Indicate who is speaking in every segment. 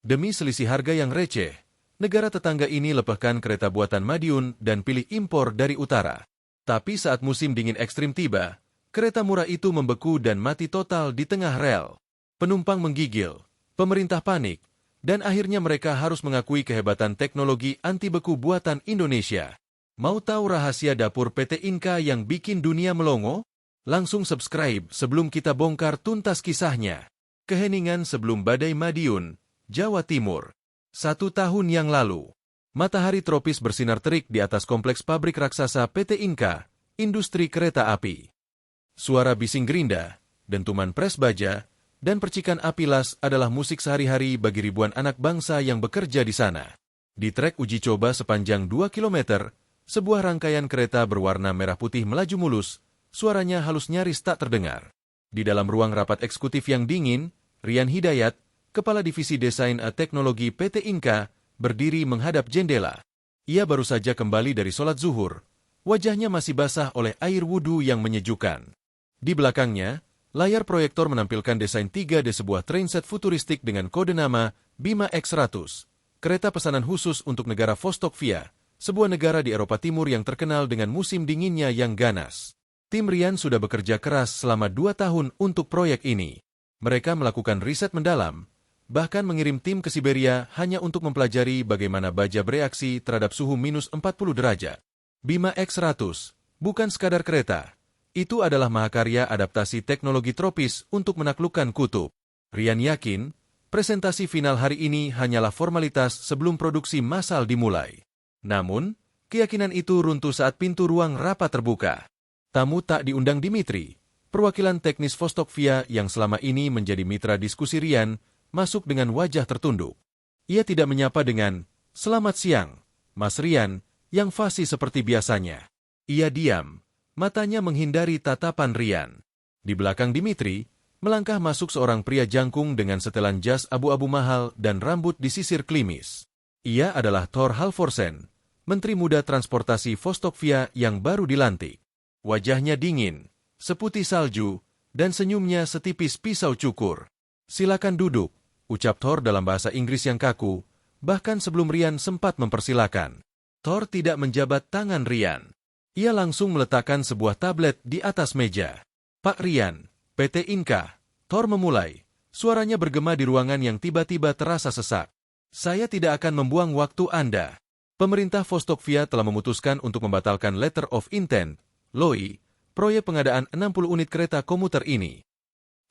Speaker 1: Demi selisih harga yang receh, negara tetangga ini lepaskan kereta buatan Madiun dan pilih impor dari utara. Tapi saat musim dingin ekstrim tiba, kereta murah itu membeku dan mati total di tengah rel. Penumpang menggigil, pemerintah panik, dan akhirnya mereka harus mengakui kehebatan teknologi anti beku buatan Indonesia. Mau tahu rahasia dapur PT Inka yang bikin dunia melongo? Langsung subscribe sebelum kita bongkar tuntas kisahnya. Keheningan sebelum badai Madiun, Jawa Timur. 1 tahun yang lalu, matahari tropis bersinar terik di atas kompleks pabrik raksasa PT Inka, industri kereta api. Suara bising gerinda, dentuman pres baja, dan percikan api las adalah musik sehari-hari bagi ribuan anak bangsa yang bekerja di sana. Di trek uji coba sepanjang 2 km, sebuah rangkaian kereta berwarna merah putih melaju mulus, suaranya halus nyaris tak terdengar. Di dalam ruang rapat eksekutif yang dingin, Rian Hidayat, Kepala Divisi Desain Teknologi PT Inka, berdiri menghadap jendela. Ia baru saja kembali dari sholat zuhur. Wajahnya masih basah oleh air wudhu yang menyejukkan. Di belakangnya, layar proyektor menampilkan desain 3D sebuah trainset futuristik dengan kode nama Bima X100, kereta pesanan khusus untuk negara Vostokvia, sebuah negara di Eropa Timur yang terkenal dengan musim dinginnya yang ganas. Tim Rian sudah bekerja keras selama 2 tahun untuk proyek ini. Mereka melakukan riset mendalam, bahkan mengirim tim ke Siberia hanya untuk mempelajari bagaimana baja bereaksi terhadap suhu minus 40 derajat. Bima X100 bukan sekadar kereta. Itu adalah mahakarya adaptasi teknologi tropis untuk menaklukkan kutub. Rian yakin, presentasi final hari ini hanyalah formalitas sebelum produksi massal dimulai. Namun, keyakinan itu runtuh saat pintu ruang rapat terbuka. Tamu tak diundang Dimitri, perwakilan teknis Vostokvia yang selama ini menjadi mitra diskusi Rian, masuk dengan wajah tertunduk. Ia tidak menyapa dengan, "Selamat siang, Mas Rian," yang fasih seperti biasanya. Ia diam, matanya menghindari tatapan Rian. Di belakang Dimitri, melangkah masuk seorang pria jangkung dengan setelan jas abu-abu mahal dan rambut disisir klimis. Ia adalah Thor Halvorsen, Menteri Muda Transportasi Vostokvia yang baru dilantik. Wajahnya dingin, seputih salju, dan senyumnya setipis pisau cukur. "Silakan duduk," ucap Thor dalam bahasa Inggris yang kaku, bahkan sebelum Rian sempat mempersilakan. Thor tidak menjabat tangan Rian. Ia langsung meletakkan sebuah tablet di atas meja. "Pak Rian, PT Inka," Thor memulai. Suaranya bergema di ruangan yang tiba-tiba terasa sesak. "Saya tidak akan membuang waktu Anda. Pemerintah Vostokvia telah memutuskan untuk membatalkan Letter of Intent, LOI, proyek pengadaan 60 unit kereta komuter ini."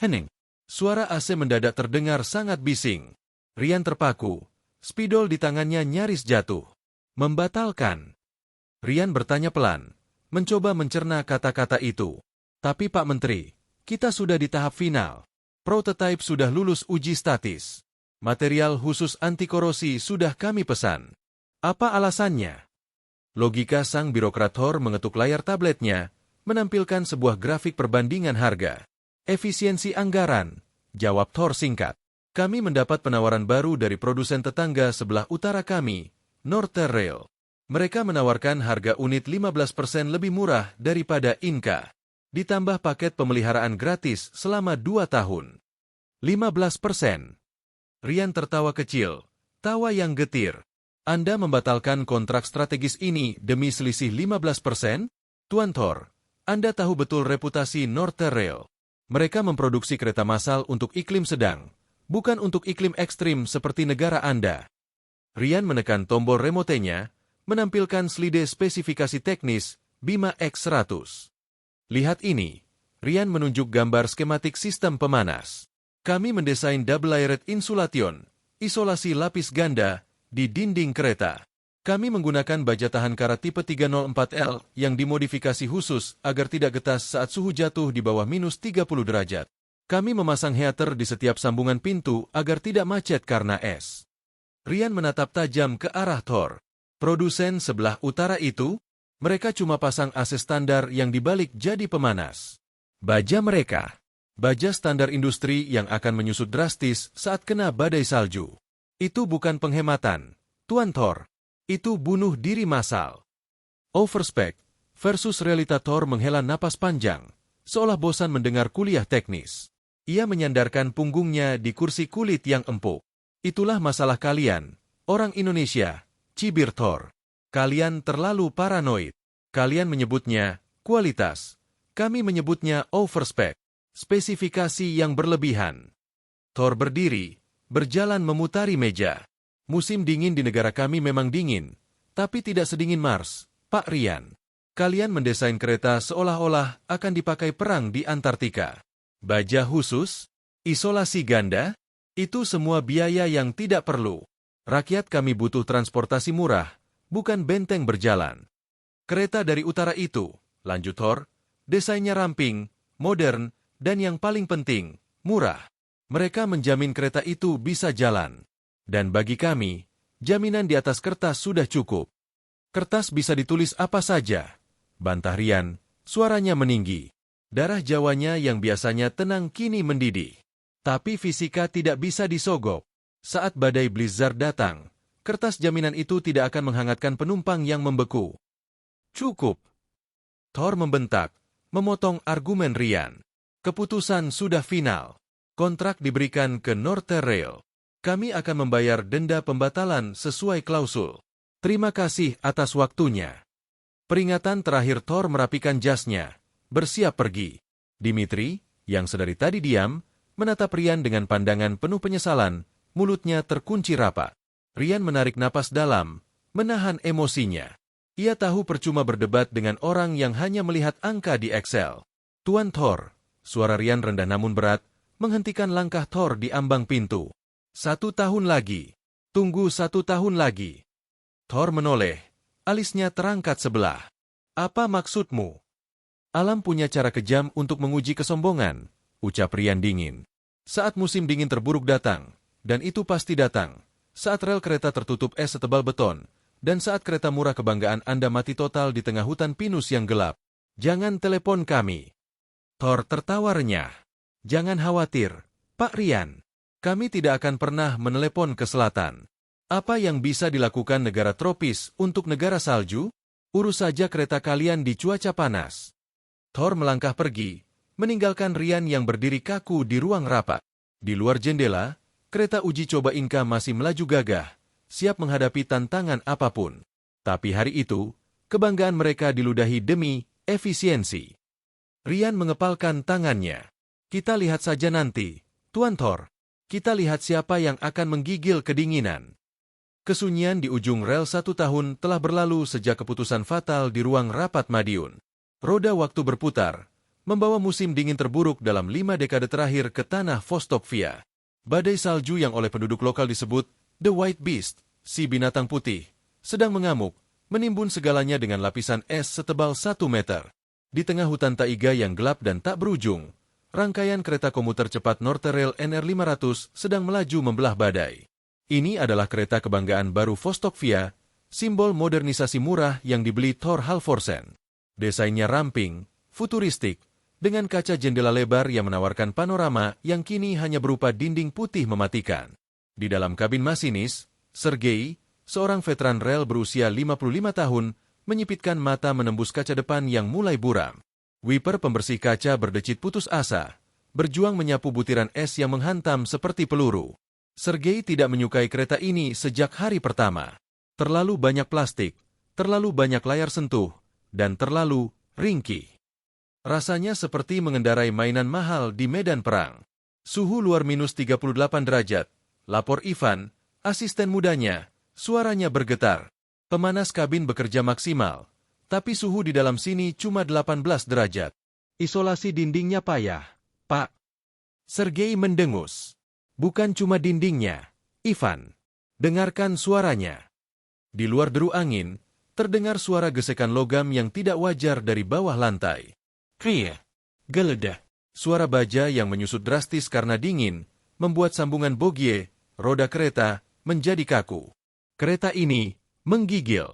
Speaker 1: Hening. Suara AC mendadak terdengar sangat bising. Rian terpaku. Spidol di tangannya nyaris jatuh. "Membatalkan?" Rian bertanya pelan, mencoba mencerna kata-kata itu. "Tapi Pak Menteri, kita sudah di tahap final. Prototipe sudah lulus uji statis. Material khusus anti korosi sudah kami pesan. Apa alasannya?" Logika sang birokrat Thor mengetuk layar tabletnya, menampilkan sebuah grafik perbandingan harga. "Efisiensi anggaran," jawab Thor singkat. "Kami mendapat penawaran baru dari produsen tetangga sebelah utara kami, Northern Rail. Mereka menawarkan harga unit 15% lebih murah daripada Inka. Ditambah paket pemeliharaan gratis selama 2 tahun. 15%. Rian tertawa kecil, tawa yang getir. "Anda membatalkan kontrak strategis ini demi selisih 15%? Tuan Thor, Anda tahu betul reputasi Northern Rail. Mereka memproduksi kereta massal untuk iklim sedang, bukan untuk iklim ekstrim seperti negara Anda." Rian menekan tombol remotenya, menampilkan slide spesifikasi teknis Bima X100. "Lihat ini." Rian menunjuk gambar skematik sistem pemanas. "Kami mendesain double-layered insulation, isolasi lapis ganda, di dinding kereta. Kami menggunakan baja tahan karat tipe 304L yang dimodifikasi khusus agar tidak getas saat suhu jatuh di bawah minus 30 derajat. Kami memasang heater di setiap sambungan pintu agar tidak macet karena es." Rian menatap tajam ke arah Thor. "Produsen sebelah utara itu, mereka cuma pasang AC standar yang dibalik jadi pemanas. Baja mereka, baja standar industri yang akan menyusut drastis saat kena badai salju. Itu bukan penghematan, Tuan Thor. Itu bunuh diri massal." Overspec versus realita. Thor menghela napas panjang, seolah bosan mendengar kuliah teknis. Ia menyandarkan punggungnya di kursi kulit yang empuk. Itulah masalah kalian, orang Indonesia, cibir Thor. Kalian terlalu paranoid. Kalian menyebutnya kualitas. Kami menyebutnya overspec, spesifikasi yang berlebihan. Thor berdiri, berjalan memutari meja. Musim dingin di negara kami memang dingin, tapi tidak sedingin Mars, Pak Rian. Kalian mendesain kereta seolah-olah akan dipakai perang di Antartika. Baja khusus, isolasi ganda, itu semua biaya yang tidak perlu. Rakyat kami butuh transportasi murah, bukan benteng berjalan. Kereta dari utara itu, lanjut Thor, desainnya ramping, modern, dan yang paling penting, murah. Mereka menjamin kereta itu bisa jalan. Dan bagi kami, jaminan di atas kertas sudah cukup. Kertas bisa ditulis apa saja. Bantah Rian, suaranya meninggi. Darah Jawanya yang biasanya tenang kini mendidih. Tapi fisika tidak bisa disogok. Saat badai blizzard datang, kertas jaminan itu tidak akan menghangatkan penumpang yang membeku. Cukup. Thor membentak, memotong argumen Rian. Keputusan sudah final. Kontrak diberikan ke Northern. Kami akan membayar denda pembatalan sesuai klausul. Terima kasih atas waktunya. Peringatan terakhir Thor merapikan jasnya, bersiap pergi. Dimitri, yang sedari tadi diam, menatap Rian dengan pandangan penuh penyesalan, mulutnya terkunci rapat. Rian menarik napas dalam, menahan emosinya. Ia tahu percuma berdebat dengan orang yang hanya melihat angka di Excel. Tuan Thor, suara Rian rendah namun berat, menghentikan langkah Thor di ambang pintu. 1 tahun lagi. Tunggu 1 tahun lagi. Thor menoleh. Alisnya terangkat sebelah. Apa maksudmu? Alam punya cara kejam untuk menguji kesombongan, ucap Rian dingin. Saat musim dingin terburuk datang, dan itu pasti datang, saat rel kereta tertutup es setebal beton, dan saat kereta murah kebanggaan Anda mati total di tengah hutan pinus yang gelap, jangan telepon kami. Thor tertawa renyah. Jangan khawatir, Pak Rian. Kami tidak akan pernah menelepon ke selatan. Apa yang bisa dilakukan negara tropis untuk negara salju? Urus saja kereta kalian di cuaca panas. Thor melangkah pergi, meninggalkan Rian yang berdiri kaku di ruang rapat. Di luar jendela, kereta uji coba Inka masih melaju gagah, siap menghadapi tantangan apapun. Tapi hari itu, kebanggaan mereka diludahi demi efisiensi. Rian mengepalkan tangannya. Kita lihat saja nanti, Tuan Thor. Kita lihat siapa yang akan menggigil kedinginan. Kesunyian di ujung rel 1 tahun telah berlalu sejak keputusan fatal di ruang rapat Madiun. Roda waktu berputar, membawa musim dingin terburuk dalam 5 dekade terakhir ke tanah Vostokvia. Badai salju yang oleh penduduk lokal disebut The White Beast, si binatang putih, sedang mengamuk, menimbun segalanya dengan lapisan es setebal 1 meter. Di tengah hutan taiga yang gelap dan tak berujung, rangkaian kereta komuter cepat Northern NR500 sedang melaju membelah badai. Ini adalah kereta kebanggaan baru Vostokvia, simbol modernisasi murah yang dibeli Thor Halvorsen. Desainnya ramping, futuristik, dengan kaca jendela lebar yang menawarkan panorama yang kini hanya berupa dinding putih mematikan. Di dalam kabin masinis, Sergei, seorang veteran rel berusia 55 tahun, menyipitkan mata menembus kaca depan yang mulai buram. Wiper pembersih kaca berdecit putus asa, berjuang menyapu butiran es yang menghantam seperti peluru. Sergei tidak menyukai kereta ini sejak hari pertama. Terlalu banyak plastik, terlalu banyak layar sentuh, dan terlalu ringkih. Rasanya seperti mengendarai mainan mahal di medan perang. Suhu luar minus 38 derajat, lapor Ivan, asisten mudanya, suaranya bergetar. Pemanas kabin bekerja maksimal, tapi suhu di dalam sini cuma 18 derajat. Isolasi dindingnya payah, Pak. Sergei mendengus. Bukan cuma dindingnya, Ivan. Dengarkan suaranya. Di luar deru angin, terdengar suara gesekan logam yang tidak wajar dari bawah lantai. Kria, geledah. Suara baja yang menyusut drastis karena dingin, membuat sambungan bogie, roda kereta, menjadi kaku. Kereta ini menggigil.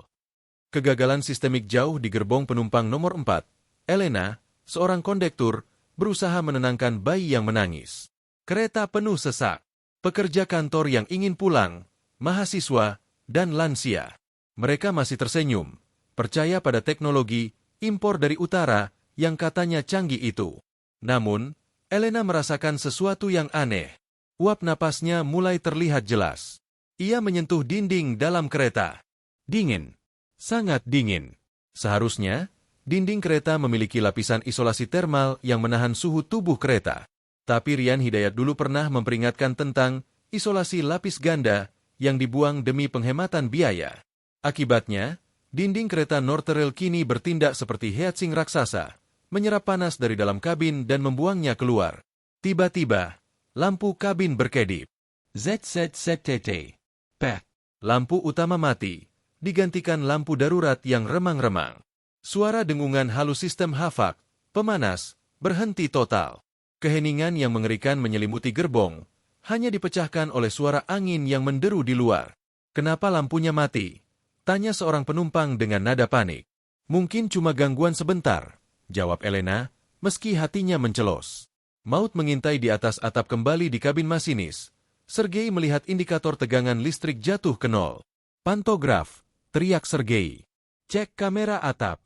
Speaker 1: Kegagalan sistemik jauh di gerbong penumpang nomor 4. Elena, seorang kondektur, berusaha menenangkan bayi yang menangis. Kereta penuh sesak. Pekerja kantor yang ingin pulang, mahasiswa, dan lansia. Mereka masih tersenyum, percaya pada teknologi impor dari utara yang katanya canggih itu. Namun, Elena merasakan sesuatu yang aneh. Uap napasnya mulai terlihat jelas. Ia menyentuh dinding dalam kereta. Dingin. Sangat dingin. Seharusnya, dinding kereta memiliki lapisan isolasi termal yang menahan suhu tubuh kereta. Tapi Rian Hidayat dulu pernah memperingatkan tentang isolasi lapis ganda yang dibuang demi penghematan biaya. Akibatnya, dinding kereta Northrail kini bertindak seperti heatsink raksasa, menyerap panas dari dalam kabin dan membuangnya keluar. Tiba-tiba, lampu kabin berkedip. ZZZTT. Pet. Lampu utama mati, digantikan lampu darurat yang remang-remang. Suara dengungan halus sistem HVAC, pemanas, berhenti total. Keheningan yang mengerikan menyelimuti gerbong, hanya dipecahkan oleh suara angin yang menderu di luar. "Kenapa lampunya mati?" tanya seorang penumpang dengan nada panik. "Mungkin cuma gangguan sebentar," jawab Elena, meski hatinya mencelos. Maut mengintai di atas atap kembali di kabin masinis. Sergei melihat indikator tegangan listrik jatuh ke nol. "Pantograf," teriak Sergei. "Cek kamera atap."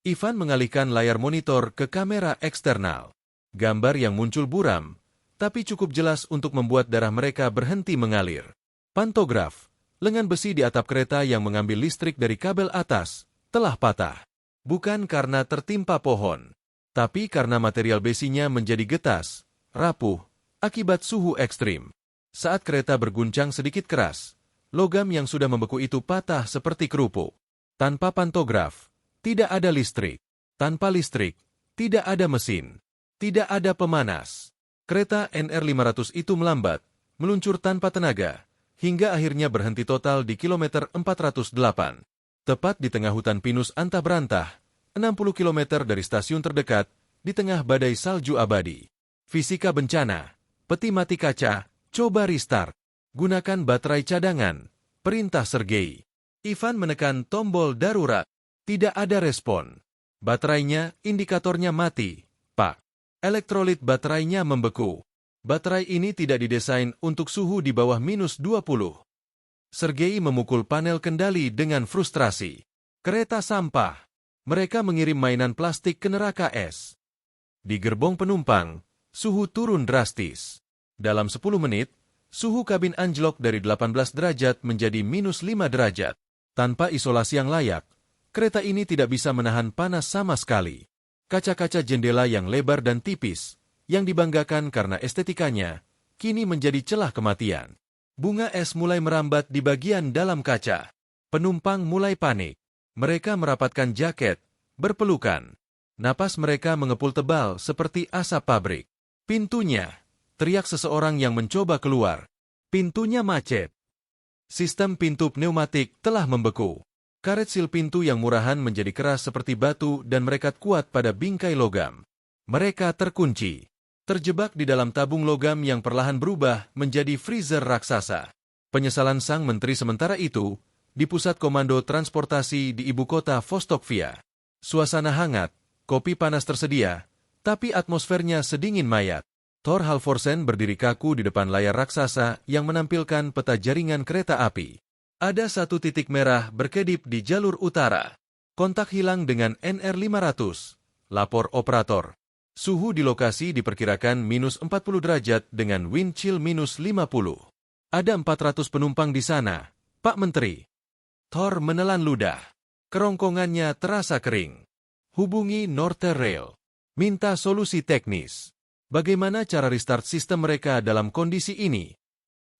Speaker 1: Ivan mengalihkan layar monitor ke kamera eksternal. Gambar yang muncul buram, tapi cukup jelas untuk membuat darah mereka berhenti mengalir. Pantograf, lengan besi di atap kereta yang mengambil listrik dari kabel atas, telah patah. Bukan karena tertimpa pohon, tapi karena material besinya menjadi getas, rapuh, akibat suhu ekstrim. Saat kereta berguncang sedikit keras, logam yang sudah membeku itu patah seperti kerupuk. Tanpa pantograf, tidak ada listrik. Tanpa listrik, tidak ada mesin. Tidak ada pemanas. Kereta NR500 itu melambat, meluncur tanpa tenaga, hingga akhirnya berhenti total di kilometer 408. Tepat di tengah hutan pinus antah berantah, 60 km dari stasiun terdekat, di tengah badai salju abadi. Fisika bencana, peti mati kaca, coba restart. Gunakan baterai cadangan, perintah Sergei. Ivan menekan tombol darurat. Tidak ada respon. Baterainya, indikatornya mati, Pak. Elektrolit baterainya membeku. Baterai ini tidak didesain untuk suhu di bawah minus 20. Sergei memukul panel kendali dengan frustrasi. Kereta sampah. Mereka mengirim mainan plastik ke neraka es. Di gerbong penumpang, suhu turun drastis. Dalam 10 menit, suhu kabin anjlok dari 18 derajat menjadi minus 5 derajat. Tanpa isolasi yang layak, kereta ini tidak bisa menahan panas sama sekali. Kaca-kaca jendela yang lebar dan tipis, yang dibanggakan karena estetikanya, kini menjadi celah kematian. Bunga es mulai merambat di bagian dalam kaca. Penumpang mulai panik. Mereka merapatkan jaket, berpelukan. Napas mereka mengepul tebal seperti asap pabrik. "Pintunya!" teriak seseorang yang mencoba keluar. "Pintunya macet." Sistem pintu pneumatik telah membeku. Karet sil pintu yang murahan menjadi keras seperti batu dan merekat kuat pada bingkai logam. Mereka terkunci, terjebak di dalam tabung logam yang perlahan berubah menjadi freezer raksasa. Penyesalan sang menteri sementara itu di pusat komando transportasi di ibu kota Vostokvia. Suasana hangat, kopi panas tersedia, tapi atmosfernya sedingin mayat. Thor Halvorsen berdiri kaku di depan layar raksasa yang menampilkan peta jaringan kereta api. Ada satu titik merah berkedip di jalur utara. Kontak hilang dengan NR500, lapor operator. Suhu di lokasi diperkirakan minus 40 derajat dengan wind chill minus 50. "Ada 400 penumpang di sana, Pak Menteri." Thor menelan ludah. Kerongkongannya terasa kering. "Hubungi Northrail. Minta solusi teknis. Bagaimana cara restart sistem mereka dalam kondisi ini?"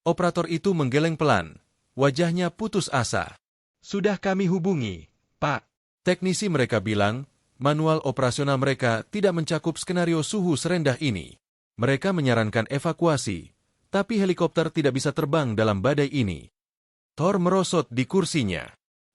Speaker 1: Operator itu menggeleng pelan. Wajahnya putus asa. "Sudah kami hubungi, Pak." Teknisi mereka bilang, manual operasional mereka tidak mencakup skenario suhu serendah ini. Mereka menyarankan evakuasi, tapi helikopter tidak bisa terbang dalam badai ini. Thor merosot di kursinya.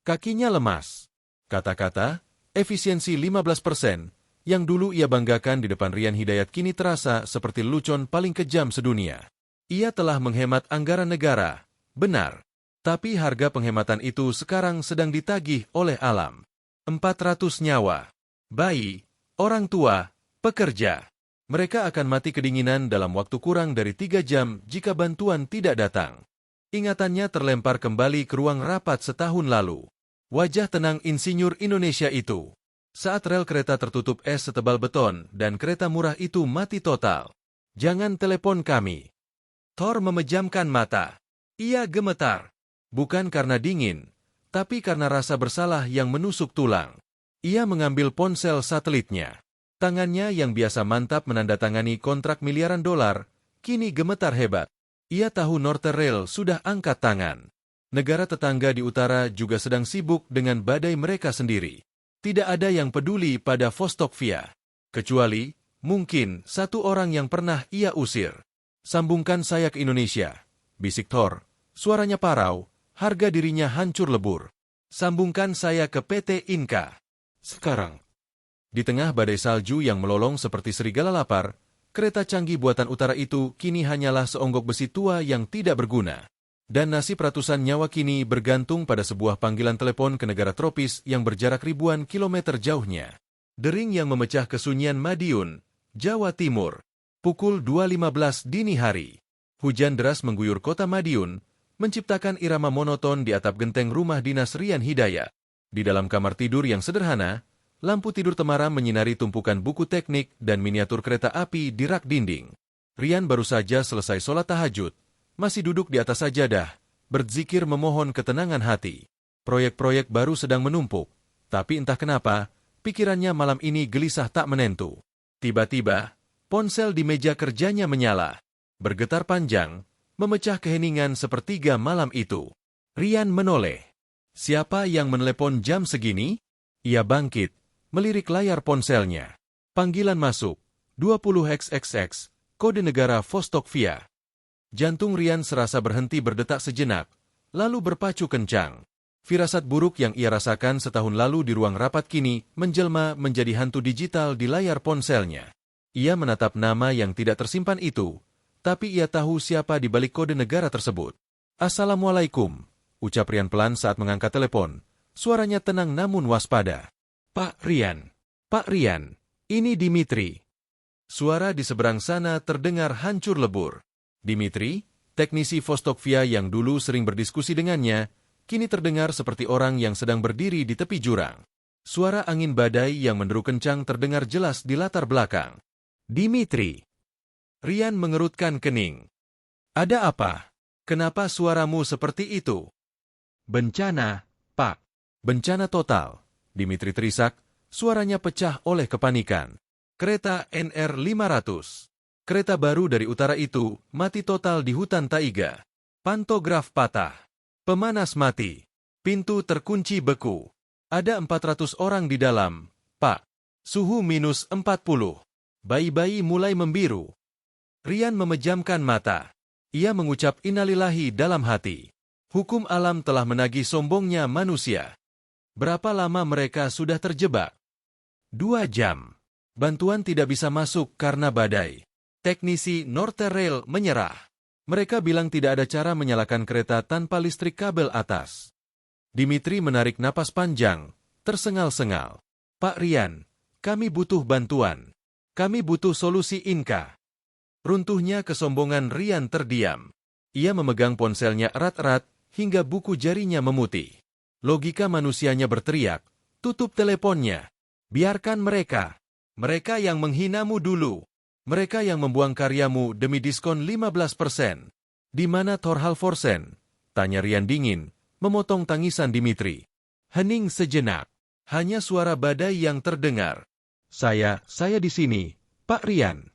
Speaker 1: Kakinya lemas. Kata-kata, efisiensi 15%, yang dulu ia banggakan di depan Rian Hidayat kini terasa seperti lelucon paling kejam sedunia. Ia telah menghemat anggaran negara, benar. Tapi harga penghematan itu sekarang sedang ditagih oleh alam. 400 nyawa. Bayi, orang tua, pekerja. Mereka akan mati kedinginan dalam waktu kurang dari 3 jam jika bantuan tidak datang. Ingatannya terlempar kembali ke ruang rapat setahun lalu. Wajah tenang insinyur Indonesia itu. Saat rel kereta tertutup es setebal beton dan kereta murah itu mati total. "Jangan telepon kami." Thor memejamkan mata. Ia gemetar. Bukan karena dingin, tapi karena rasa bersalah yang menusuk tulang. Ia mengambil ponsel satelitnya. Tangannya yang biasa mantap menandatangani kontrak miliaran dolar, kini gemetar hebat. Ia tahu Norterrail sudah angkat tangan. Negara tetangga di utara juga sedang sibuk dengan badai mereka sendiri. Tidak ada yang peduli pada Vostokvia. Kecuali, mungkin, satu orang yang pernah ia usir. Sambungkan saya ke Indonesia, bisik Thor. Suaranya parau, harga dirinya hancur lebur. Sambungkan saya ke PT Inka. Sekarang. Di tengah badai salju yang melolong seperti serigala lapar, kereta canggih buatan utara itu kini hanyalah seonggok besi tua yang tidak berguna. Dan nasib ratusan nyawa kini bergantung pada sebuah panggilan telepon ke negara tropis yang berjarak ribuan kilometer jauhnya. Dering yang memecah kesunyian Madiun, Jawa Timur. Pukul 2.15 dini hari. Hujan deras mengguyur kota Madiun, menciptakan irama monoton di atap genteng rumah dinas Rian Hidayat. Di dalam kamar tidur yang sederhana, lampu tidur temaram menyinari tumpukan buku teknik dan miniatur kereta api di rak dinding. Rian baru saja selesai sholat tahajud, masih duduk di atas sajadah, berzikir memohon ketenangan hati. Proyek-proyek baru sedang menumpuk, tapi entah kenapa, pikirannya malam ini gelisah tak menentu. Tiba-tiba, ponsel di meja kerjanya menyala. Bergetar panjang, memecah keheningan sepertiga malam itu. Rian menoleh. Siapa yang menelepon jam segini? Ia bangkit, melirik layar ponselnya. Panggilan masuk, 20XXX, kode negara Vostokvia. Jantung Rian serasa berhenti berdetak sejenak, lalu berpacu kencang. Firasat buruk yang ia rasakan setahun lalu di ruang rapat kini menjelma menjadi hantu digital di layar ponselnya. Ia menatap nama yang tidak tersimpan itu, tapi ia tahu siapa di balik kode negara tersebut. Assalamualaikum, ucap Rian pelan saat mengangkat telepon. Suaranya tenang namun waspada. Pak Rian, ini Dimitri. Suara di seberang sana terdengar hancur lebur. Dimitri, teknisi Vostokvia yang dulu sering berdiskusi dengannya, kini terdengar seperti orang yang sedang berdiri di tepi jurang. Suara angin badai yang menderu kencang terdengar jelas di latar belakang. Dimitri. Rian mengerutkan kening. Ada apa? Kenapa suaramu seperti itu? Bencana, Pak. Bencana total. Dimitri terisak, suaranya pecah oleh kepanikan. Kereta NR500. Kereta baru dari utara itu mati total di hutan taiga. Pantograf patah. Pemanas mati. Pintu terkunci beku. Ada 400 orang di dalam, Pak. Suhu minus 40. Bayi-bayi mulai membiru. Rian memejamkan mata. Ia mengucap innalillahi dalam hati. Hukum alam telah menagih sombongnya manusia. Berapa lama mereka sudah terjebak? 2 jam. Bantuan tidak bisa masuk karena badai. Teknisi Norterrail menyerah. Mereka bilang tidak ada cara menyalakan kereta tanpa listrik kabel atas. Dimitri menarik napas panjang, tersengal-sengal. Pak Rian, kami butuh bantuan. Kami butuh solusi Inka. Runtuhnya kesombongan Rian terdiam. Ia memegang ponselnya erat-erat hingga buku jarinya memutih. Logika manusianya berteriak, tutup teleponnya. Biarkan mereka. Mereka yang menghinamu dulu. Mereka yang membuang karyamu demi diskon 15%. Di mana Thor Halvorsen? Tanya Rian dingin, memotong tangisan Dimitri. Hening sejenak. Hanya suara badai yang terdengar. Saya di sini, Pak Rian.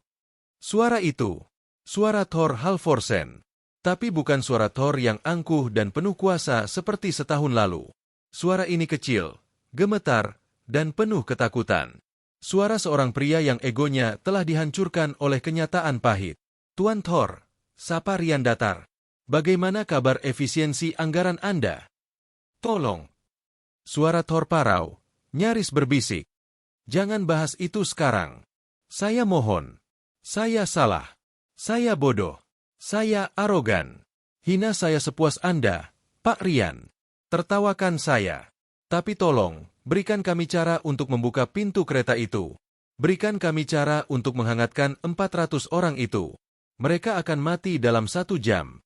Speaker 1: Suara itu. Suara Thor Halvorsen. Tapi bukan suara Thor yang angkuh dan penuh kuasa seperti setahun lalu. Suara ini kecil, gemetar, dan penuh ketakutan. Suara seorang pria yang egonya telah dihancurkan oleh kenyataan pahit. Tuan Thor, sapa Rian datar. Bagaimana kabar efisiensi anggaran Anda? Tolong. Suara Thor parau, nyaris berbisik. Jangan bahas itu sekarang. Saya mohon. Saya salah. Saya bodoh. Saya arogan. Hina saya sepuas Anda, Pak Rian. Tertawakan saya. Tapi tolong, berikan kami cara untuk membuka pintu kereta itu. Berikan kami cara untuk menghangatkan 400 orang itu. Mereka akan mati dalam 1 jam.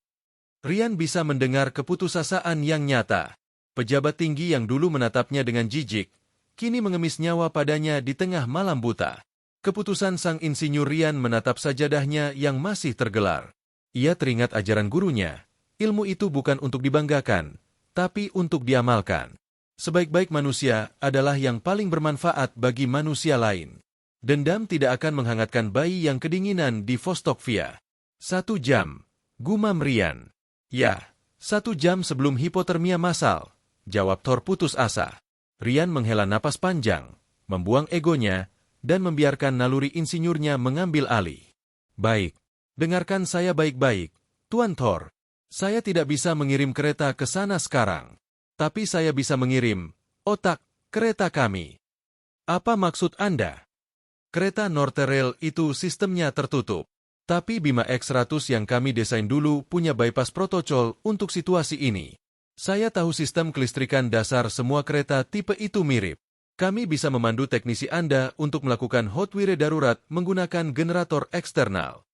Speaker 1: Rian bisa mendengar keputusasaan yang nyata. Pejabat tinggi yang dulu menatapnya dengan jijik, kini mengemis nyawa padanya di tengah malam buta. Keputusan sang insinyur Rian menatap sajadahnya yang masih tergelar. Ia teringat ajaran gurunya, ilmu itu bukan untuk dibanggakan, tapi untuk diamalkan. Sebaik-baik manusia adalah yang paling bermanfaat bagi manusia lain. Dendam tidak akan menghangatkan bayi yang kedinginan di Vostokvia. 1 jam, gumam Rian. Ya, 1 jam sebelum hipotermia massal, jawab Thor putus asa. Rian menghela napas panjang, membuang egonya, dan membiarkan naluri insinyurnya mengambil alih. Baik, dengarkan saya baik-baik, Tuan Thor. Saya tidak bisa mengirim kereta ke sana sekarang. Tapi saya bisa mengirim otak kereta kami. Apa maksud Anda? Kereta Northerail itu sistemnya tertutup. Tapi Bima X100 yang kami desain dulu punya bypass protocol untuk situasi ini. Saya tahu sistem kelistrikan dasar semua kereta tipe itu mirip. Kami bisa memandu teknisi Anda untuk melakukan hotwire darurat menggunakan generator eksternal.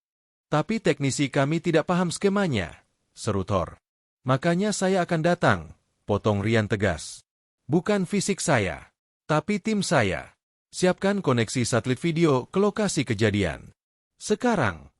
Speaker 1: Tapi teknisi kami tidak paham skemanya, seru Thor. Makanya saya akan datang, potong Rian tegas. Bukan fisik saya, tapi tim saya. Siapkan koneksi satelit video ke lokasi kejadian. Sekarang.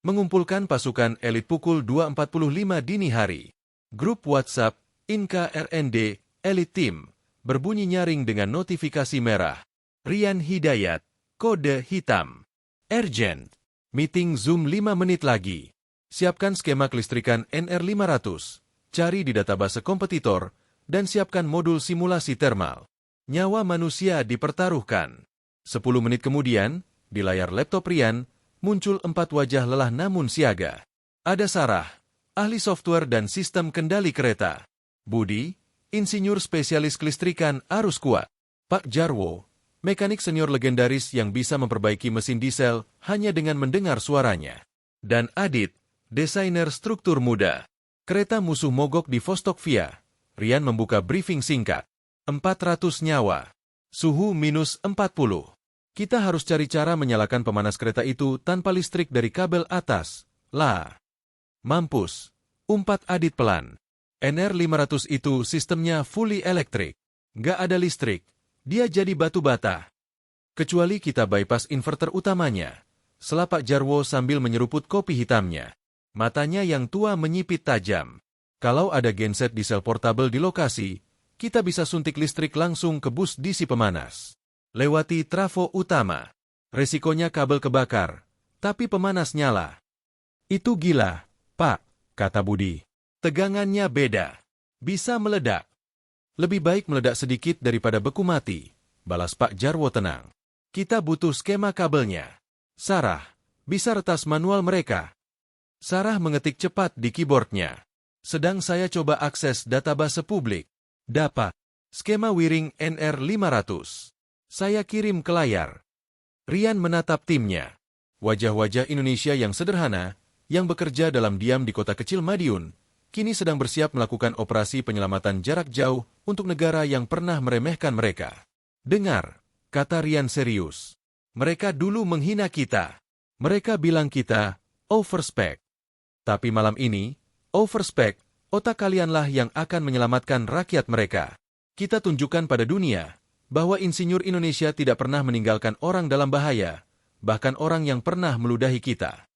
Speaker 1: Mengumpulkan pasukan elit pukul 2.45 dini hari. Grup WhatsApp, Inka RND, Elite Team, berbunyi nyaring dengan notifikasi merah. Rian Hidayat, kode hitam. Urgent. Meeting Zoom 5 menit lagi. Siapkan skema kelistrikan NR500, cari di database kompetitor, dan siapkan modul simulasi termal. Nyawa manusia dipertaruhkan. 10 menit kemudian, di layar laptop Rian, muncul 4 wajah lelah namun siaga. Ada Sarah, ahli software dan sistem kendali kereta. Budi, insinyur spesialis kelistrikan arus kuat. Pak Jarwo, mekanik senior legendaris yang bisa memperbaiki mesin diesel hanya dengan mendengar suaranya. Dan Adit, desainer struktur muda. Kereta musuh mogok di Vostokvia. Rian membuka briefing singkat. 400 nyawa. Suhu minus 40. Kita harus cari cara menyalakan pemanas kereta itu tanpa listrik dari kabel atas. Lah. Mampus. Umpat Adit pelan. NR500 itu sistemnya fully elektrik. Nggak ada listrik. Dia jadi batu bata. Kecuali kita bypass inverter utamanya. Selapak Jarwo sambil menyeruput kopi hitamnya. Matanya yang tua menyipit tajam. Kalau ada genset diesel portable di lokasi, kita bisa suntik listrik langsung ke bus DC pemanas. Lewati trafo utama. Resikonya kabel kebakar, tapi pemanas nyala. Itu gila, Pak, kata Budi. Tegangannya beda. Bisa meledak. Lebih baik meledak sedikit daripada beku mati, balas Pak Jarwo tenang. Kita butuh skema kabelnya. Sarah, bisa retas manual mereka. Sarah mengetik cepat di keyboardnya. Sedang saya coba akses database publik. Dapat. Skema wiring NR500. Saya kirim ke layar. Rian menatap timnya. Wajah-wajah Indonesia yang sederhana, yang bekerja dalam diam di kota kecil Madiun, kini sedang bersiap melakukan operasi penyelamatan jarak jauh untuk negara yang pernah meremehkan mereka. Dengar, kata Rian serius. Mereka dulu menghina kita. Mereka bilang kita overspec. Tapi malam ini, overspec, otak kalianlah yang akan menyelamatkan rakyat mereka. Kita tunjukkan pada dunia bahwa insinyur Indonesia tidak pernah meninggalkan orang dalam bahaya, bahkan orang yang pernah meludahi kita.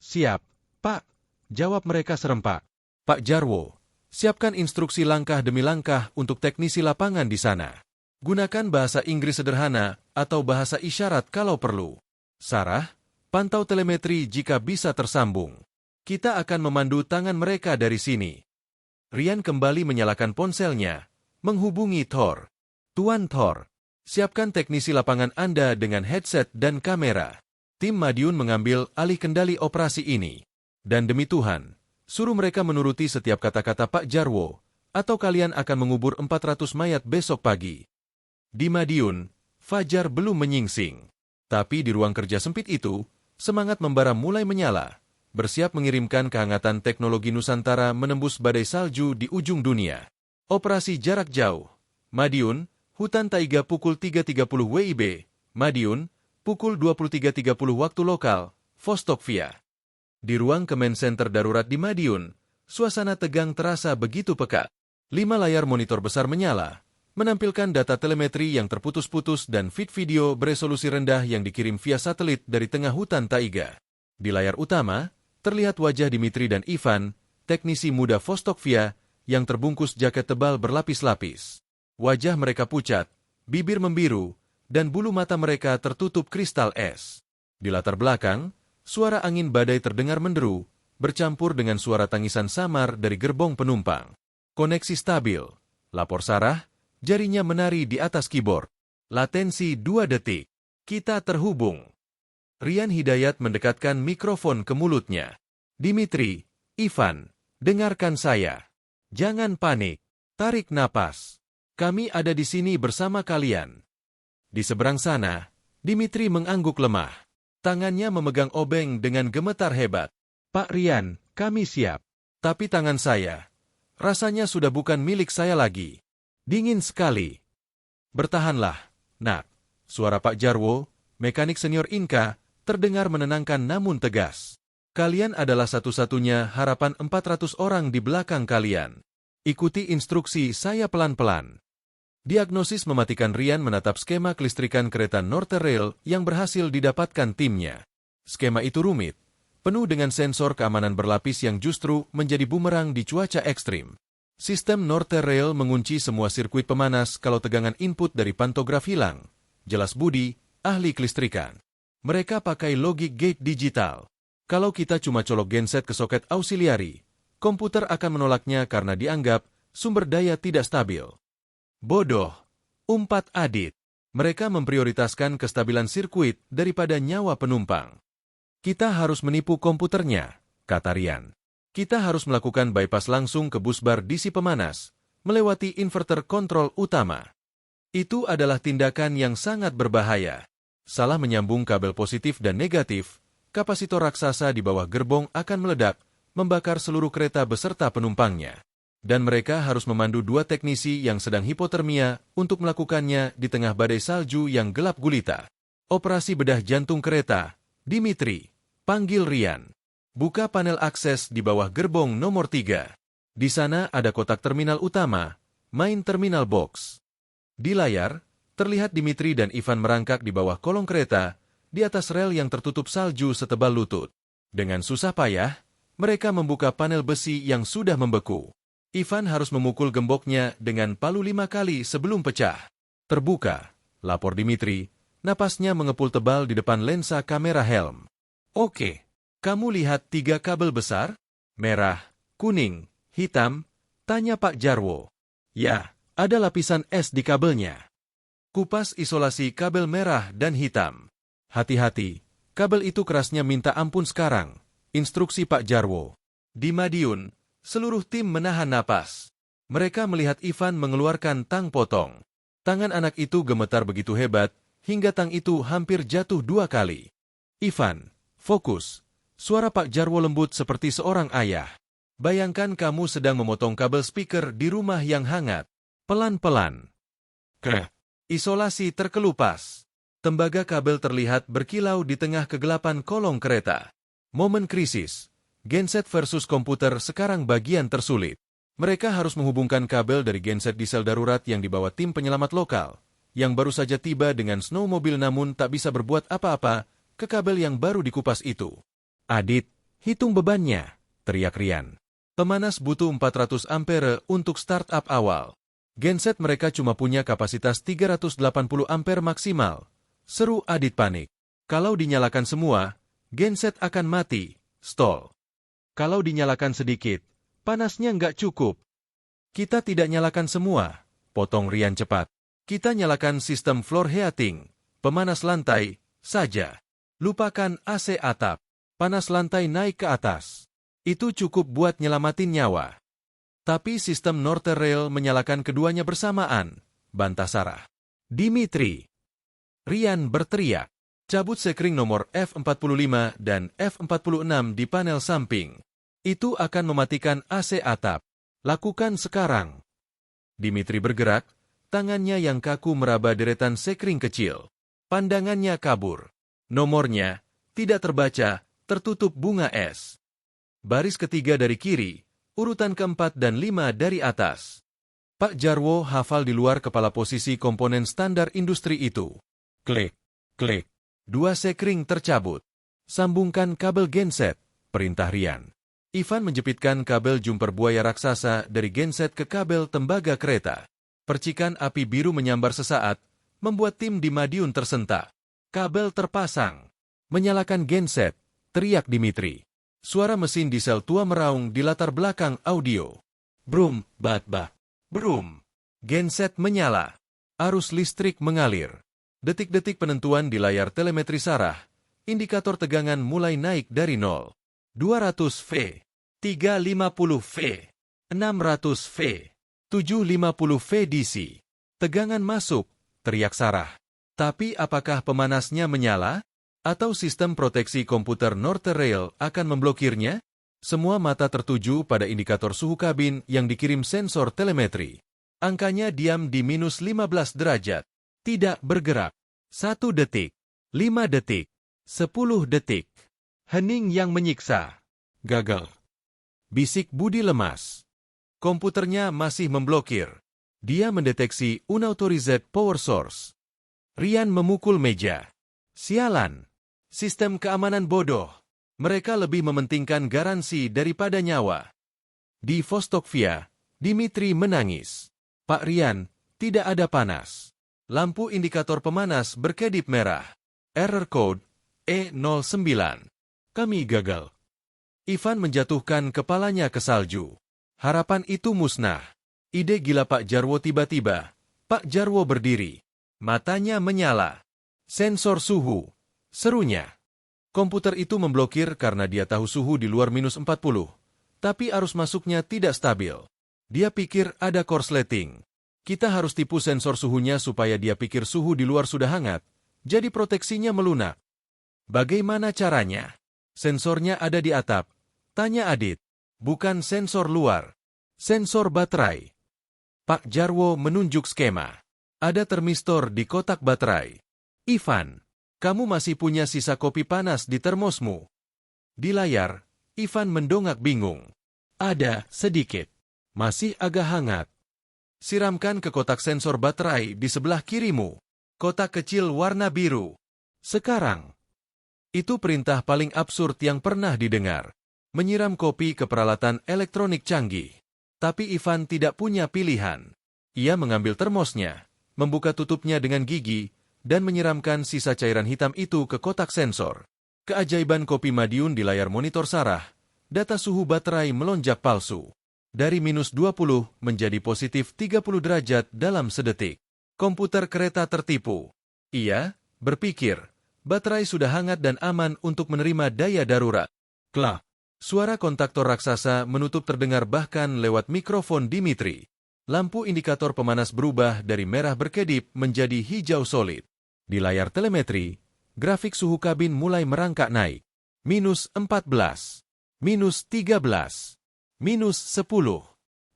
Speaker 1: Siap, Pak, jawab mereka serempak. Pak Jarwo, siapkan instruksi langkah demi langkah untuk teknisi lapangan di sana. Gunakan bahasa Inggris sederhana atau bahasa isyarat kalau perlu. Sarah, pantau telemetri jika bisa tersambung. Kita akan memandu tangan mereka dari sini. Rian kembali menyalakan ponselnya, menghubungi Thor. Tuan Thor, siapkan teknisi lapangan Anda dengan headset dan kamera. Tim Madiun mengambil alih kendali operasi ini. Dan demi Tuhan, suruh mereka menuruti setiap kata-kata Pak Jarwo, atau kalian akan mengubur 400 mayat besok pagi. Di Madiun, fajar belum menyingsing. Tapi di ruang kerja sempit itu, semangat membara mulai menyala, bersiap mengirimkan kehangatan teknologi Nusantara menembus badai salju di ujung dunia. Operasi jarak jauh. Madiun, Hutan Taiga pukul 3.30 WIB, Madiun, pukul 23.30 waktu lokal, Vostokvia. Di ruang Command Center darurat di Madiun, suasana tegang terasa begitu pekat. 5 layar monitor besar menyala, menampilkan data telemetri yang terputus-putus dan feed video beresolusi rendah yang dikirim via satelit dari tengah hutan taiga. Di layar utama, terlihat wajah Dimitri dan Ivan, teknisi muda Vostokvia, yang terbungkus jaket tebal berlapis-lapis. Wajah mereka pucat, bibir membiru, dan bulu mata mereka tertutup kristal es. Di latar belakang, suara angin badai terdengar menderu, bercampur dengan suara tangisan samar dari gerbong penumpang. Koneksi stabil, lapor Sarah, jarinya menari di atas keyboard. Latensi 2 detik. Kita terhubung. Rian Hidayat mendekatkan mikrofon ke mulutnya. Dimitri, Ivan, dengarkan saya. Jangan panik. Tarik napas. Kami ada di sini bersama kalian. Di seberang sana, Dimitri mengangguk lemah. Tangannya memegang obeng dengan gemetar hebat. Pak Rian, kami siap. Tapi tangan saya, rasanya sudah bukan milik saya lagi. Dingin sekali. Bertahanlah, nak. Suara Pak Jarwo, mekanik senior Inka, terdengar menenangkan namun tegas. Kalian adalah satu-satunya harapan 400 orang di belakang kalian. Ikuti instruksi saya pelan-pelan. Diagnosis mematikan. Rian menatap skema kelistrikan kereta Northern yang berhasil didapatkan timnya. Skema itu rumit, penuh dengan sensor keamanan berlapis yang justru menjadi bumerang di cuaca ekstrim. Sistem Northern mengunci semua sirkuit pemanas kalau tegangan input dari pantograf hilang. Jelas Budi, ahli kelistrikan. Mereka pakai logic gate digital. Kalau kita cuma colok genset ke soket auxiliary, komputer akan menolaknya karena dianggap sumber daya tidak stabil. Bodoh, umpat Adit. Mereka memprioritaskan kestabilan sirkuit daripada nyawa penumpang. Kita harus menipu komputernya, kata Rian. Kita harus melakukan bypass langsung ke busbar DC pemanas, melewati inverter kontrol utama. Itu adalah tindakan yang sangat berbahaya. Salah menyambung kabel positif dan negatif, kapasitor raksasa di bawah gerbong akan meledak, membakar seluruh kereta beserta penumpangnya. Dan mereka harus memandu 2 teknisi yang sedang hipotermia untuk melakukannya di tengah badai salju yang gelap gulita. Operasi bedah jantung kereta. Dimitri, panggil Rian. Buka panel akses di bawah gerbong nomor 3. Di sana ada kotak terminal utama, main terminal box. Di layar, terlihat Dimitri dan Ivan merangkak di bawah kolong kereta, di atas rel yang tertutup salju setebal lutut. Dengan susah payah, mereka membuka panel besi yang sudah membeku. Ivan harus memukul gemboknya dengan palu 5 kali sebelum pecah. Terbuka, lapor Dimitri, napasnya mengepul tebal di depan lensa kamera helm. Oke, kamu lihat 3 kabel besar? Merah, kuning, hitam? Tanya Pak Jarwo. Ya, ada lapisan es di kabelnya. Kupas isolasi kabel merah dan hitam. Hati-hati, kabel itu kerasnya minta ampun sekarang. Instruksi Pak Jarwo. Di Madiun, seluruh tim menahan napas. Mereka melihat Ivan mengeluarkan tang potong. Tangan anak itu gemetar begitu hebat, hingga tang itu hampir jatuh 2 kali. Ivan, fokus. Suara Pak Jarwo lembut seperti seorang ayah. Bayangkan kamu sedang memotong kabel speaker di rumah yang hangat. Pelan-pelan. Isolasi terkelupas. Tembaga kabel terlihat berkilau di tengah kegelapan kolong kereta. Momen krisis. Genset versus komputer sekarang bagian tersulit. Mereka harus menghubungkan kabel dari genset diesel darurat yang dibawa tim penyelamat lokal, yang baru saja tiba dengan snowmobile namun tak bisa berbuat apa-apa, ke kabel yang baru dikupas itu. Adit, hitung bebannya, teriak Rian. Pemanas butuh 400 ampere untuk startup awal. Genset mereka cuma punya kapasitas 380 ampere maksimal. Seru Adit panik. Kalau dinyalakan semua, genset akan mati, stall. Kalau dinyalakan sedikit, panasnya nggak cukup. Kita tidak nyalakan semua, potong Rian cepat. Kita nyalakan sistem floor heating, pemanas lantai, saja. Lupakan AC atap, panas lantai naik ke atas. Itu cukup buat nyelamatin nyawa. Tapi sistem Northern Rail menyalakan keduanya bersamaan, bantah Sarah. Dimitri. Rian berteriak. Cabut sekring nomor F45 dan F46 di panel samping. Itu akan mematikan AC atap. Lakukan sekarang. Dimitri bergerak, tangannya yang kaku meraba deretan sekring kecil. Pandangannya kabur. Nomornya tidak terbaca, tertutup bunga es. Baris ketiga dari kiri, urutan keempat dan 5 dari atas. Pak Jarwo hafal di luar kepala posisi komponen standar industri itu. Klik, klik. 2 sekring tercabut. Sambungkan kabel genset. perintah Rian. Ivan menjepitkan kabel jumper buaya raksasa dari genset ke kabel tembaga kereta. Percikan api biru menyambar sesaat, membuat tim di Madiun tersentak. Kabel terpasang. Menyalakan genset, teriak Dimitri. Suara mesin diesel tua meraung di latar belakang audio. Brum, bat-bat. Brum. Genset menyala. Arus listrik mengalir. Detik-detik penentuan di layar telemetri Sarah. Indikator tegangan mulai naik dari 0. 200 V. 350 V. 600 V. 750 V DC. Tegangan masuk, teriak Sarah. Tapi apakah pemanasnya menyala? Atau sistem proteksi komputer Northern akan memblokirnya? Semua mata tertuju pada indikator suhu kabin yang dikirim sensor telemetri. Angkanya diam di minus 15 derajat. Tidak bergerak. 1 detik. 5 detik. 10 detik. Hening yang menyiksa. Gagal. Bisik Budi lemas. Komputernya masih memblokir. Dia mendeteksi unauthorized power source. Rian memukul meja. Sialan. Sistem keamanan bodoh. Mereka lebih mementingkan garansi daripada nyawa. Di Vostokvia, Dimitri menangis. Pak Rian, tidak ada panas. Lampu indikator pemanas berkedip merah. Error code E09. Kami gagal. Ivan menjatuhkan kepalanya ke salju. Harapan itu musnah. Ide gila Pak Jarwo tiba-tiba. Pak Jarwo berdiri. Matanya menyala. Sensor suhu. Serunya. Komputer itu memblokir karena dia tahu suhu di luar minus 40. Tapi arus masuknya tidak stabil. Dia pikir ada korsleting. Kita harus tipu sensor suhunya supaya dia pikir suhu di luar sudah hangat. Jadi proteksinya melunak. Bagaimana caranya? Sensornya ada di atap. Tanya Adit. Bukan sensor luar. Sensor baterai. Pak Jarwo menunjuk skema. Ada termistor di kotak baterai. Ivan. Kamu masih punya sisa kopi panas di termosmu. Di layar, Ivan mendongak bingung. Ada, sedikit. Masih agak hangat. Siramkan ke kotak sensor baterai di sebelah kirimu. Kotak kecil warna biru. Sekarang. Itu perintah paling absurd yang pernah didengar. Menyiram kopi ke peralatan elektronik canggih. Tapi Ivan tidak punya pilihan. Ia mengambil termosnya, membuka tutupnya dengan gigi, dan menyiramkan sisa cairan hitam itu ke kotak sensor. Keajaiban kopi Madiun di layar monitor Sarah, data suhu baterai melonjak palsu. Dari minus 20 menjadi positif 30 derajat dalam sedetik. Komputer kereta tertipu. Ia berpikir, baterai sudah hangat dan aman untuk menerima daya darurat. Klak. Suara kontaktor raksasa menutup terdengar bahkan lewat mikrofon Dimitri. Lampu indikator pemanas berubah dari merah berkedip menjadi hijau solid. Di layar telemetri, grafik suhu kabin mulai merangkak naik. Minus 14. Minus 13. Minus 10.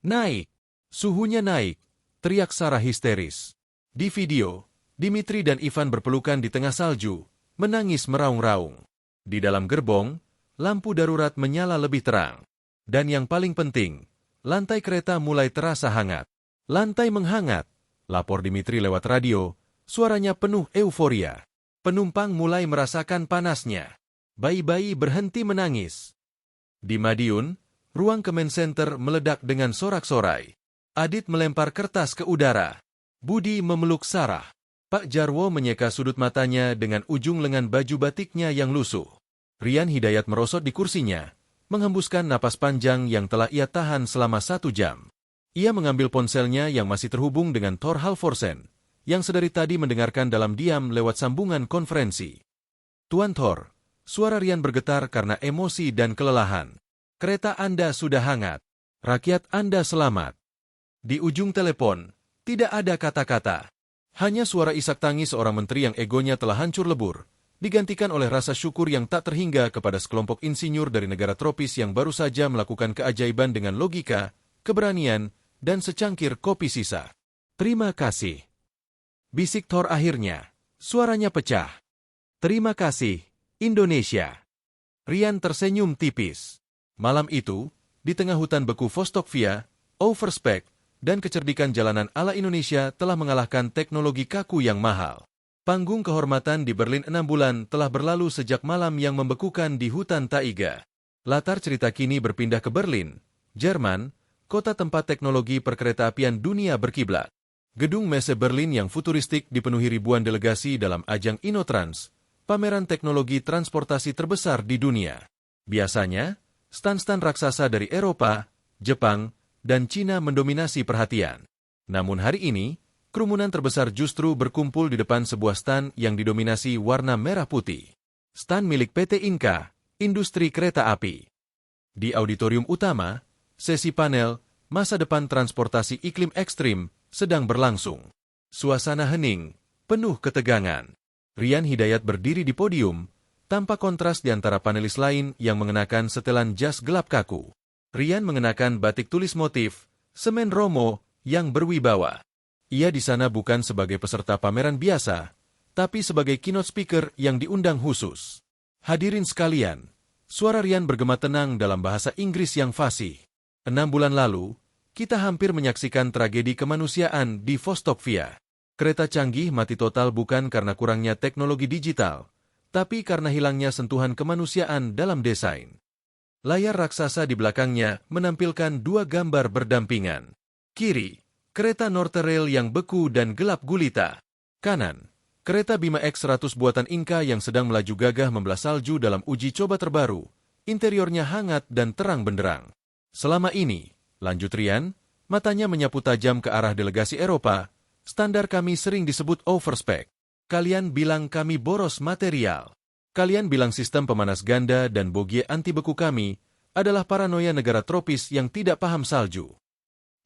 Speaker 1: Naik. Suhunya naik. Teriak Sarah histeris. Di video, Dimitri dan Ivan berpelukan di tengah salju, menangis meraung-raung. Di dalam gerbong, lampu darurat menyala lebih terang. Dan yang paling penting, lantai kereta mulai terasa hangat. Lantai menghangat, lapor Dimitri lewat radio, suaranya penuh euforia. Penumpang mulai merasakan panasnya. Bayi-bayi berhenti menangis. Di Madiun, ruang Command Center meledak dengan sorak-sorai. Adit melempar kertas ke udara. Budi memeluk Sarah. Pak Jarwo menyeka sudut matanya dengan ujung lengan baju batiknya yang lusuh. Rian Hidayat merosot di kursinya, menghembuskan napas panjang yang telah ia tahan selama 1 jam. Ia mengambil ponselnya yang masih terhubung dengan Thor Halvorsen, yang sedari tadi mendengarkan dalam diam lewat sambungan konferensi. Tuan Thor, suara Rian bergetar karena emosi dan kelelahan. Kereta Anda sudah hangat. Rakyat Anda selamat. Di ujung telepon, tidak ada kata-kata. Hanya suara isak tangis seorang menteri yang egonya telah hancur lebur, digantikan oleh rasa syukur yang tak terhingga kepada sekelompok insinyur dari negara tropis yang baru saja melakukan keajaiban dengan logika, keberanian, dan secangkir kopi sisa. Terima kasih. Bisik Thor akhirnya. Suaranya pecah. Terima kasih, Indonesia. Rian tersenyum tipis. Malam itu, di tengah hutan beku Vostokvia, overspec, dan kecerdikan jalanan ala Indonesia telah mengalahkan teknologi kaku yang mahal. Panggung kehormatan di Berlin 6 bulan telah berlalu sejak malam yang membekukan di hutan taiga. Latar cerita kini berpindah ke Berlin, Jerman, kota tempat teknologi perkeretaapian dunia berkiblat. Gedung Messe Berlin yang futuristik dipenuhi ribuan delegasi dalam ajang InnoTrans, pameran teknologi transportasi terbesar di dunia. Biasanya, stan-stan raksasa dari Eropa, Jepang, dan Cina mendominasi perhatian. Namun hari ini, kerumunan terbesar justru berkumpul di depan sebuah stan yang didominasi warna merah putih. Stan milik PT Inka, Industri Kereta Api. Di auditorium utama, sesi panel, masa depan transportasi iklim ekstrim, sedang berlangsung. Suasana hening, penuh ketegangan. Rian Hidayat berdiri di podium, tanpa kontras di antara panelis lain yang mengenakan setelan jas gelap kaku. Rian mengenakan batik tulis motif, semen Romo, yang berwibawa. Ia di sana bukan sebagai peserta pameran biasa, tapi sebagai keynote speaker yang diundang khusus. Hadirin sekalian, suara Rian bergema tenang dalam bahasa Inggris yang fasih. 6 bulan lalu, kita hampir menyaksikan tragedi kemanusiaan di Vostokvia. Kereta canggih mati total bukan karena kurangnya teknologi digital, tapi karena hilangnya sentuhan kemanusiaan dalam desain. Layar raksasa di belakangnya menampilkan 2 gambar berdampingan. Kiri, kereta Northern yang beku dan gelap gulita. Kanan, kereta Bima X100 buatan Inka yang sedang melaju gagah membelah salju dalam uji coba terbaru. Interiornya hangat dan terang benderang. Selama ini, lanjut Rian, matanya menyapu tajam ke arah delegasi Eropa, standar kami sering disebut overspec. Kalian bilang kami boros material. Kalian bilang sistem pemanas ganda dan bogie anti beku kami adalah paranoia negara tropis yang tidak paham salju.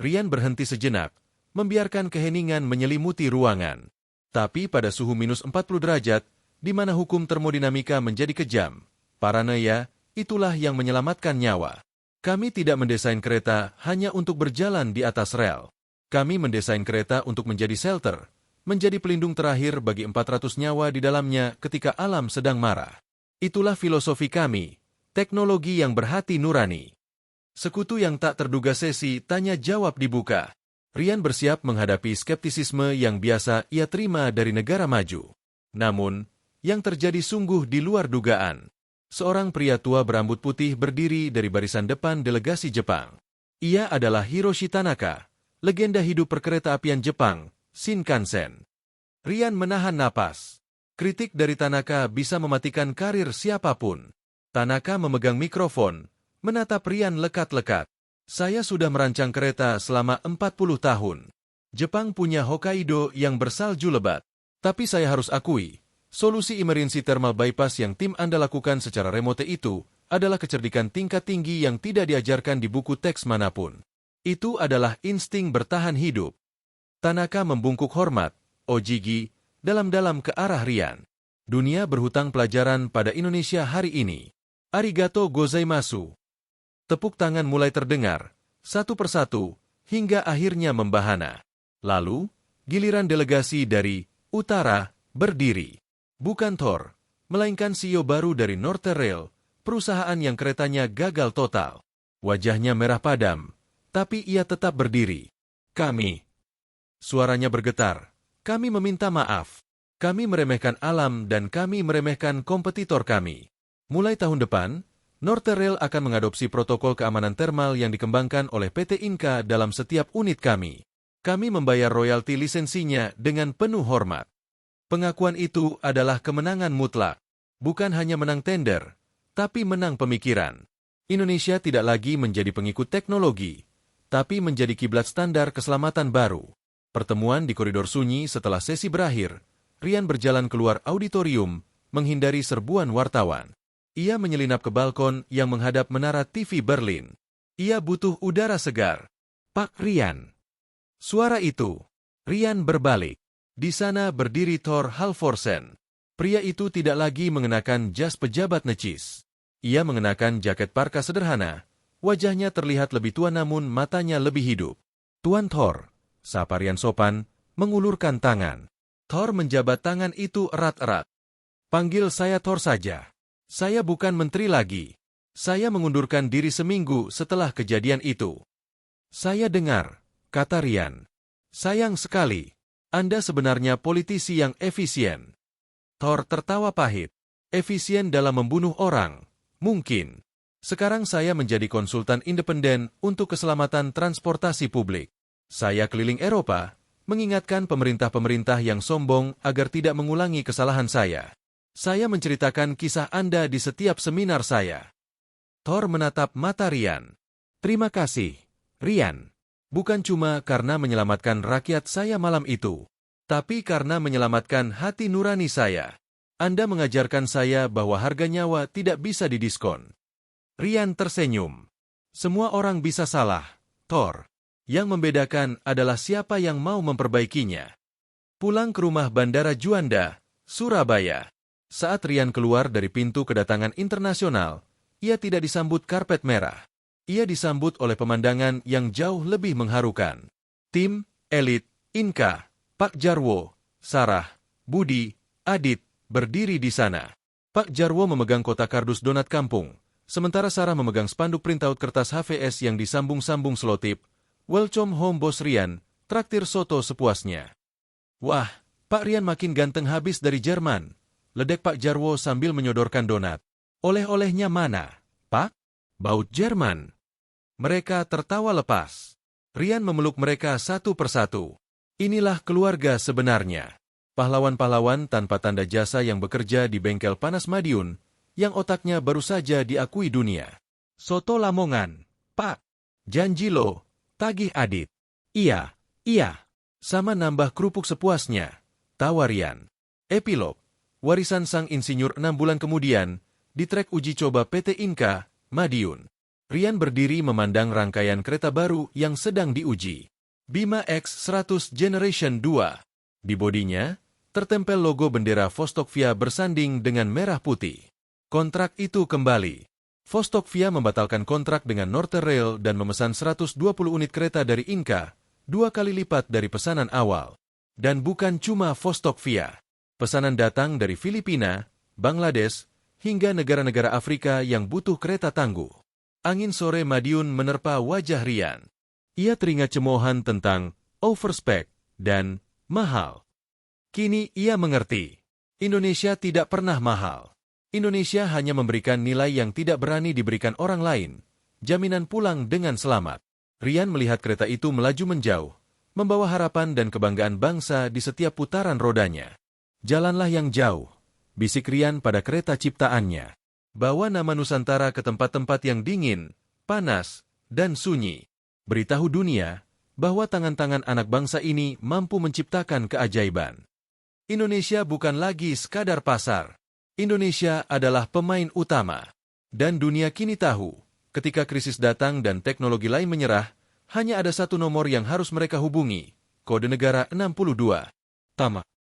Speaker 1: Rian berhenti sejenak, membiarkan keheningan menyelimuti ruangan. Tapi pada suhu minus 40 derajat, di mana hukum termodinamika menjadi kejam, paranoia, itulah yang menyelamatkan nyawa. Kami tidak mendesain kereta hanya untuk berjalan di atas rel. Kami mendesain kereta untuk menjadi shelter, menjadi pelindung terakhir bagi 400 nyawa di dalamnya ketika alam sedang marah. Itulah filosofi kami, teknologi yang berhati nurani. Sekutu yang tak terduga sesi tanya-jawab dibuka. Rian bersiap menghadapi skeptisisme yang biasa ia terima dari negara maju. Namun, yang terjadi sungguh di luar dugaan. Seorang pria tua berambut putih berdiri dari barisan depan delegasi Jepang. Ia adalah Hiroshi Tanaka, legenda hidup perkeretaapian Jepang, Shinkansen. Rian menahan napas. Kritik dari Tanaka bisa mematikan karir siapapun. Tanaka memegang mikrofon, menatap Rian lekat-lekat. Saya sudah merancang kereta selama 40 tahun. Jepang punya Hokkaido yang bersalju lebat. Tapi saya harus akui, solusi emergency thermal bypass yang tim Anda lakukan secara remote itu adalah kecerdikan tingkat tinggi yang tidak diajarkan di buku teks manapun. Itu adalah insting bertahan hidup. Tanaka membungkuk hormat, Ojigi, dalam-dalam ke arah Rian. Dunia berhutang pelajaran pada Indonesia hari ini. Arigato gozaimasu. Tepuk tangan mulai terdengar, satu persatu, hingga akhirnya membahana. Lalu, giliran delegasi dari Utara berdiri. Bukan Thor, melainkan CEO baru dari Northern Rail, perusahaan yang keretanya gagal total. Wajahnya merah padam, tapi ia tetap berdiri. Kami. Suaranya bergetar. Kami meminta maaf. Kami meremehkan alam dan kami meremehkan kompetitor kami. Mulai tahun depan, Northern Rail akan mengadopsi protokol keamanan termal yang dikembangkan oleh PT Inka dalam setiap unit kami. Kami membayar royalti lisensinya dengan penuh hormat. Pengakuan itu adalah kemenangan mutlak. Bukan hanya menang tender, tapi menang pemikiran. Indonesia tidak lagi menjadi pengikut teknologi, tapi menjadi kiblat standar keselamatan baru. Pertemuan di koridor sunyi setelah sesi berakhir, Rian berjalan keluar auditorium, menghindari serbuan wartawan. Ia menyelinap ke balkon yang menghadap menara TV Berlin. Ia butuh udara segar. Pak Rian. Suara itu. Rian berbalik. Di sana berdiri Thor Halvorsen. Pria itu tidak lagi mengenakan jas pejabat necis. Ia mengenakan jaket parka sederhana. Wajahnya terlihat lebih tua namun matanya lebih hidup. Tuan Thor, sapa Rian sopan, mengulurkan tangan. Thor menjabat tangan itu erat-erat. Panggil saya Thor saja. Saya bukan menteri lagi. Saya mengundurkan diri seminggu setelah kejadian itu. Saya dengar, kata Rian. Sayang sekali. Anda sebenarnya politisi yang efisien. Thor tertawa pahit. Efisien dalam membunuh orang. Mungkin. Sekarang saya menjadi konsultan independen untuk keselamatan transportasi publik. Saya keliling Eropa, mengingatkan pemerintah-pemerintah yang sombong agar tidak mengulangi kesalahan saya. Saya menceritakan kisah Anda di setiap seminar saya. Thor menatap mata Ryan. Terima kasih, Ryan. Bukan cuma karena menyelamatkan rakyat saya malam itu, tapi karena menyelamatkan hati nurani saya. Anda mengajarkan saya bahwa harga nyawa tidak bisa didiskon. Ryan tersenyum. Semua orang bisa salah, Thor. Yang membedakan adalah siapa yang mau memperbaikinya. Pulang ke rumah Bandara Juanda, Surabaya. Saat Ryan keluar dari pintu kedatangan internasional, ia tidak disambut karpet merah. Ia disambut oleh pemandangan yang jauh lebih mengharukan. Tim, elit, Inka, Pak Jarwo, Sarah, Budi, Adit, berdiri di sana. Pak Jarwo memegang kotak kardus donat kampung, sementara Sarah memegang spanduk printout kertas HVS yang disambung-sambung selotip. Welcome home Bos Ryan, traktir soto sepuasnya. Wah, Pak Ryan makin ganteng habis dari Jerman. Ledek Pak Jarwo sambil menyodorkan donat. Oleh-olehnya mana, Pak? Baut Jerman. Mereka tertawa lepas. Ryan memeluk mereka satu persatu. Inilah keluarga sebenarnya. Pahlawan-pahlawan tanpa tanda jasa yang bekerja di bengkel panas Madiun, yang otaknya baru saja diakui dunia. Soto Lamongan, Pak. Janji lo, tagih Adit. Iya. Sama nambah kerupuk sepuasnya. Tawa Ryan. Epilog. Warisan sang insinyur 6 bulan kemudian, di trek uji coba PT Inka, Madiun. Ryan berdiri memandang rangkaian kereta baru yang sedang diuji. Bima X100 Generation 2. Di bodinya, tertempel logo bendera Vostokvia bersanding dengan merah putih. Kontrak itu kembali. Vostokvia membatalkan kontrak dengan Norterrail dan memesan 120 unit kereta dari Inka, 2 kali lipat dari pesanan awal. Dan bukan cuma Vostokvia. Pesanan datang dari Filipina, Bangladesh, hingga negara-negara Afrika yang butuh kereta tangguh. Angin sore Madiun menerpa wajah Ryan. Ia teringat cemoohan tentang overspec dan mahal. Kini ia mengerti. Indonesia tidak pernah mahal. Indonesia hanya memberikan nilai yang tidak berani diberikan orang lain. Jaminan pulang dengan selamat. Ryan melihat kereta itu melaju menjauh, membawa harapan dan kebanggaan bangsa di setiap putaran rodanya. Jalanlah yang jauh, bisik Ryan pada kereta ciptaannya. Bawa nama Nusantara ke tempat-tempat yang dingin, panas, dan sunyi. Beritahu dunia bahwa tangan-tangan anak bangsa ini mampu menciptakan keajaiban. Indonesia bukan lagi sekadar pasar. Indonesia adalah pemain utama. Dan dunia kini tahu, ketika krisis datang dan teknologi lain menyerah, hanya ada satu nomor yang harus mereka hubungi, kode negara 62. Tama.